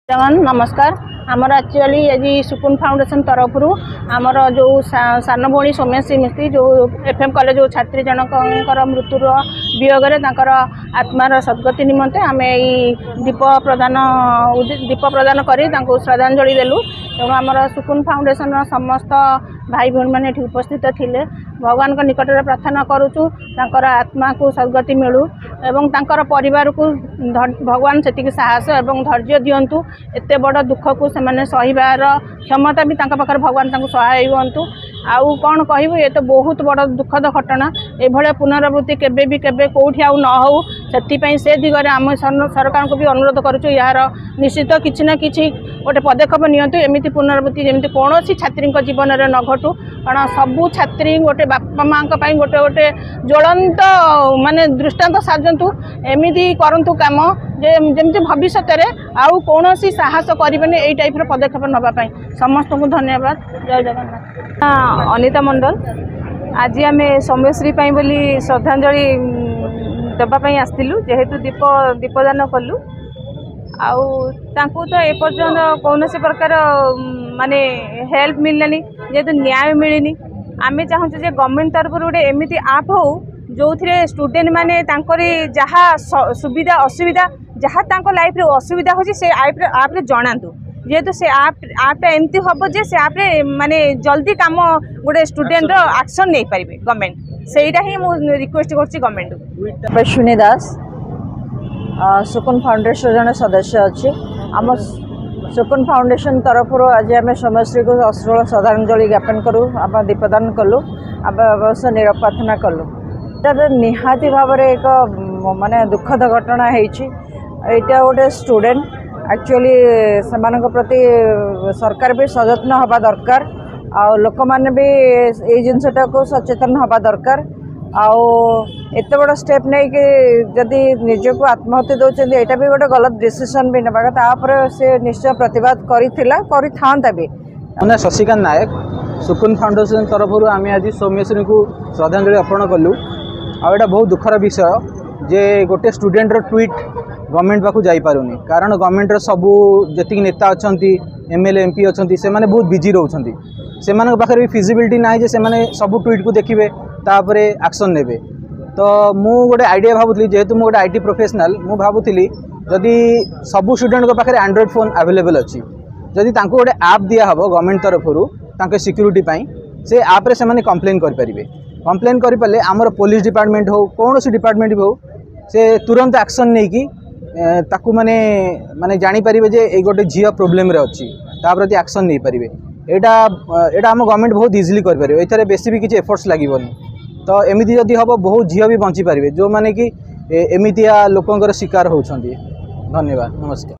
जवान नमस्कार। आमर एक्चुअली आज सुकुन फाउंडेशन तरफ आमर जो सान भौणी सोमेश्री मिस्त्री जो एफएम कॉलेज जो छात्री जनकर मृत्युर वियोग आत्मार सद्गति निमंते आम दीप प्रदान कर श्रद्धांजलि देलु। तेणु आमर सुकुन फाउंडेशन समस्त भाई भौणी मैंने उपस्थित थिले। भगवान को निकट में प्रार्थना करुचु आत्मा को सद्गति मिलू एवं तांकर परिवार को भगवान से साहस एवं धैर्य दिंतु। एते बड़ दुख को से सहिबार क्षमता भी पाखर भगवान सहाय हुंतु। आउ कौन कहबू ये तो बहुत बड़ दुखद घटना। एभले पुनरावृत्ति केबे भी केबे कोठी आउ न हो से दिगरे आम सरकार को भी अनुरोध करुचु यार निश्चित किछि ना किछि गोटे पदक्षेप नियंतु। एमिति पुनरावृत्ति जेमिति कोनोसी छात्री जीवन में न घटू। कारण सबू छात्री गोटे बापा माँ गोटे गोटे ज्वलंत माने दृष्टांत साजंतु। एमिति करंतु काम जेमिति भविष्य में आउ कोनोसी साहस करेंगे यही टाइप पदक्षेप नापी। समस्त को धन्यवाद। जय जगन्नाथ। अनिता मंडल आज आम सोमेश्री बोली श्रद्धांजलि देवाई आसलु जेहेतु दीपदान कलु आउ तो एपर्यंत कौन से प्रकार माने हेल्प मिललानी जेहेतु न्याय मिलनी। आम चाहूँ जे गवर्नमेंट तरफ गोटे एमती आप हो जो थे स्टूडेंट माने जहाँ सुविधा असुविधा जहाँ लाइफ रे असुविधा हो आप जनातु जेहेतु से आपटा एमती हम जे से आप माने जल्दी काम गोटे स्टूडेंट एक्शन नहीं पारे गवर्नमेंट सेटा ही मुझे रिक्वेस्ट करछि गवर्नमेंट। पैशुनी दास सुकुन फाउंडेशन जन सदस्य अच्छी आम सुकुन फाउंडेशन तरफ आज आम सोमेश्री को अश्रुल श्रद्धांजलि ज्ञापन करूँ आम दीपदान कलु आम अवश्य निरव प्रार्थना कलु। निहाती भाव एक माने दुखद घटना होटा गोटे स्टूडेंट एक्चुअली से प्रति सरकार भी सचेतन हवा दरकार आउ लोक मैंने भी ये जिनसटा को सचेतन हवा दरकार। आउ एत बड़ स्टेप नहीं कि जदि निज को आत्महत्या दौरान यहाँ भी गोटे गलत डिसीजन भी ना तापर से निश्चय प्रतिवाद करता भी। मैं शशिकांत नायक सुकुन फाउंडेशन तरफ आम आज सोमेश्वरी को श्रद्धांजलि अर्पण कलु। आटा बहुत दुखर विषय जे गोटे स्टूडेंटर ट्वीट गवर्नमेंट पाक जापारूनी कारण गवर्नमेंट सबू जी नेता अच्छा एमएलए एमपी अच्छा से माने बहुत बिजी रोचंती से पाखे भी फिजिबिलिटी ना जे से सबू ट्वीट को देखिए तापर एक्शन नेबे। तो मु गोटे आइडिया भावुली जेहेतु मुझे आईटी प्रोफेशनल मु भावुली जदि सबू स्टूडेंट पाखे एंड्रॉइड फोन अवेलेबल अच्छी जदि गोटे ऐप दिया हम गवर्नमेंट तरफ सिक्यूरीटी से ऐप रे से कंप्लेन करें कंप्लेन करें आमर पुलिस डिपार्टमेंट हो कौन सी डिपार्टमेंट भी हो से तुरंत एक्शन नहीं कि ताकू माने माने जानी पारिबे जे ए गोटे झिया प्रोब्लेम रे अछि ता प्रति एक्शन नहीं पारिबे। एटा आम गवर्नमेंट बहुत इजिली कर पारिबे एथरे बेसी भी किछि एफर्ट्स लागिबोनी। तो एमिति जदि हबो बहुत झिया भी बंची पारिबे जो माने कि एमितिया लोकंकर शिकार होउछंती। धन्यवाद नमस्कार।